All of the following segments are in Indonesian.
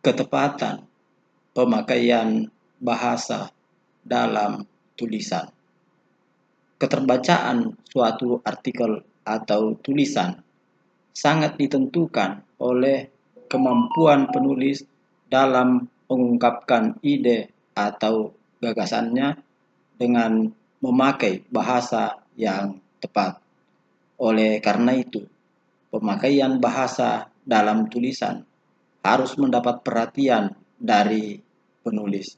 ketepatan pemakaian bahasa dalam tulisan. Keterbacaan suatu artikel atau tulisan sangat ditentukan oleh kemampuan penulis dalam mengungkapkan ide atau gagasannya dengan memakai bahasa yang tepat. Oleh karena itu, pemakaian bahasa dalam tulisan harus mendapat perhatian dari penulis.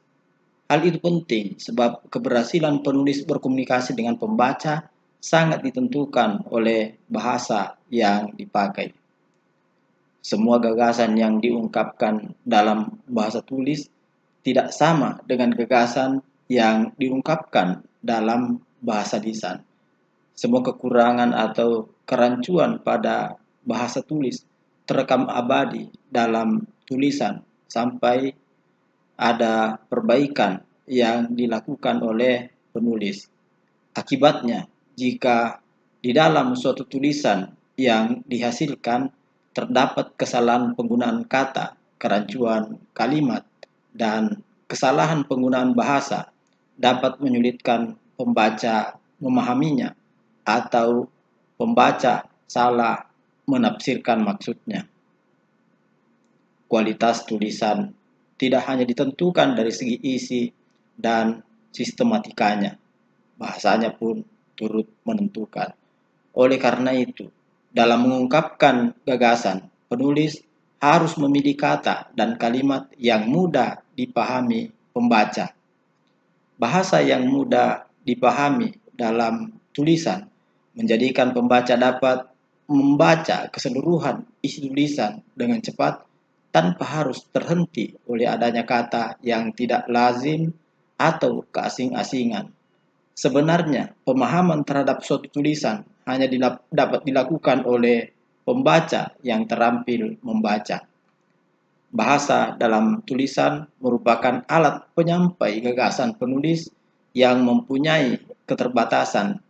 Hal itu penting sebab keberhasilan penulis berkomunikasi dengan pembaca sangat ditentukan oleh bahasa yang dipakai. Semua gagasan yang diungkapkan dalam bahasa tulis tidak sama dengan gagasan yang diungkapkan dalam bahasa lisan. Semua kekurangan atau kerancuan pada bahasa tulis terekam abadi dalam tulisan sampai ada perbaikan yang dilakukan oleh penulis. Akibatnya, jika di dalam suatu tulisan yang dihasilkan terdapat kesalahan penggunaan kata, kerancuan kalimat, dan kesalahan penggunaan bahasa, dapat menyulitkan pembaca memahaminya atau pembaca salah menafsirkan maksudnya. Kualitas tulisan tidak hanya ditentukan dari segi isi dan sistematikanya, bahasanya pun turut menentukan. Oleh karena itu, dalam mengungkapkan gagasan, penulis harus memilih kata dan kalimat yang mudah dipahami pembaca. Bahasa yang mudah dipahami dalam tulisan menjadikan pembaca dapat membaca keseluruhan isi tulisan dengan cepat tanpa harus terhenti oleh adanya kata yang tidak lazim atau keasing-asingan. Sebenarnya, pemahaman terhadap suatu tulisan hanya dapat dilakukan oleh pembaca yang terampil membaca. Bahasa dalam tulisan merupakan alat penyampai gagasan penulis yang mempunyai keterbatasan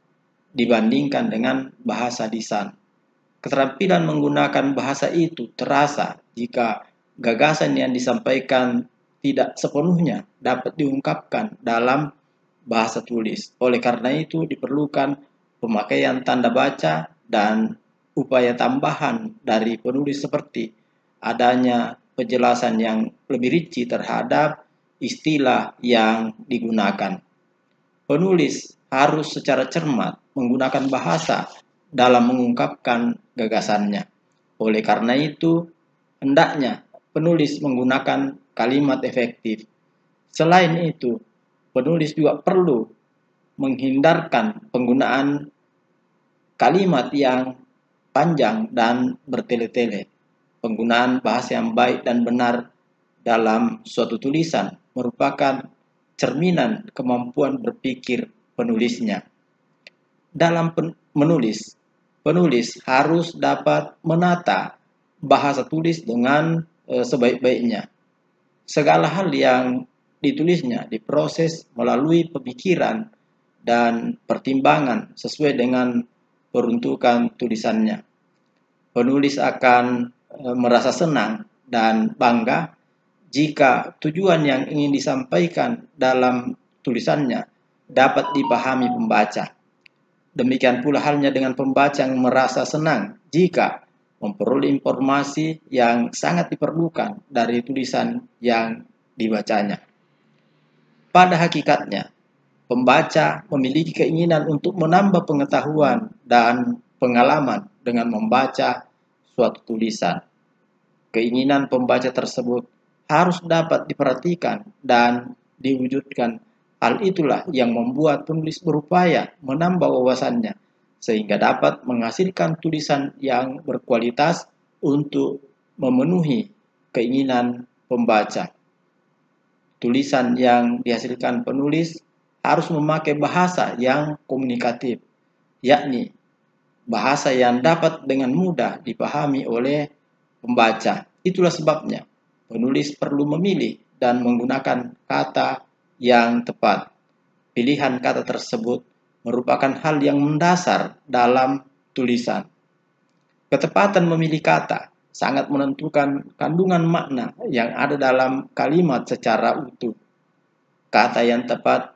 dibandingkan dengan bahasa lisan. Keterampilan menggunakan bahasa itu terasa jika gagasan yang disampaikan tidak sepenuhnya dapat diungkapkan dalam bahasa tulis. Oleh karena itu diperlukan pemakaian tanda baca dan upaya tambahan dari penulis seperti adanya penjelasan yang lebih rinci terhadap istilah yang digunakan. Penulis harus secara cermat menggunakan bahasa dalam mengungkapkan gagasannya. Oleh karena itu, hendaknya penulis menggunakan kalimat efektif. Selain itu, penulis juga perlu menghindarkan penggunaan kalimat yang panjang dan bertele-tele. Penggunaan bahasa yang baik dan benar dalam suatu tulisan merupakan cerminan kemampuan berpikir penulisnya. Dalam menulis, penulis harus dapat menata bahasa tulis dengan sebaik-baiknya. Segala hal yang ditulisnya diproses melalui pemikiran dan pertimbangan sesuai dengan peruntukan tulisannya. Penulis akan merasa senang dan bangga jika tujuan yang ingin disampaikan dalam tulisannya dapat dipahami pembaca. Demikian pula halnya dengan pembaca yang merasa senang jika memperoleh informasi yang sangat diperlukan dari tulisan yang dibacanya. Pada hakikatnya, pembaca memiliki keinginan untuk menambah pengetahuan dan pengalaman dengan membaca suatu tulisan. Keinginan pembaca tersebut harus dapat diperhatikan dan diwujudkan. Hal itulah yang membuat penulis berupaya menambah wawasannya sehingga dapat menghasilkan tulisan yang berkualitas untuk memenuhi keinginan pembaca. Tulisan yang dihasilkan penulis harus memakai bahasa yang komunikatif, yakni bahasa yang dapat dengan mudah dipahami oleh pembaca. Itulah sebabnya penulis perlu memilih dan menggunakan kata yang tepat. Pilihan kata tersebut merupakan hal yang mendasar dalam tulisan. Ketepatan memilih kata sangat menentukan kandungan makna yang ada dalam kalimat secara utuh. Kata yang tepat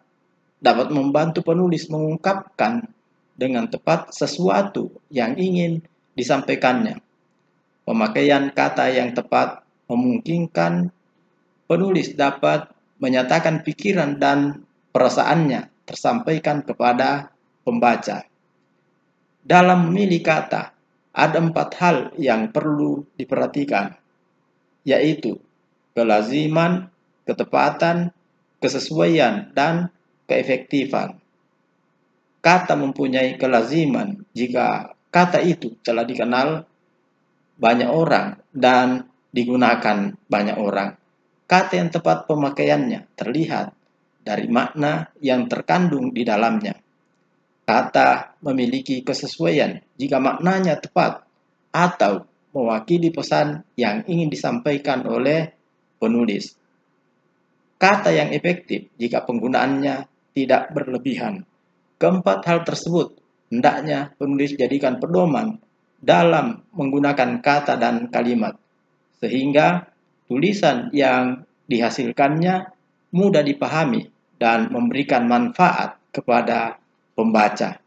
dapat membantu penulis mengungkapkan dengan tepat sesuatu yang ingin disampaikannya. Pemakaian kata yang tepat memungkinkan penulis dapat menyatakan pikiran dan perasaannya tersampaikan kepada pembaca. Dalam memilih kata, ada 4 hal yang perlu diperhatikan, yaitu kelaziman, ketepatan, kesesuaian, dan keefektifan. Kata mempunyai kelaziman jika kata itu telah dikenal banyak orang dan digunakan banyak orang. Kata yang tepat pemakaiannya terlihat dari makna yang terkandung di dalamnya. Kata memiliki kesesuaian jika maknanya tepat atau mewakili pesan yang ingin disampaikan oleh penulis. Kata yang efektif jika penggunaannya tidak berlebihan. Keempat hal tersebut hendaknya penulis jadikan pedoman dalam menggunakan kata dan kalimat, sehingga tulisan yang dihasilkannya mudah dipahami dan memberikan manfaat kepada pembaca.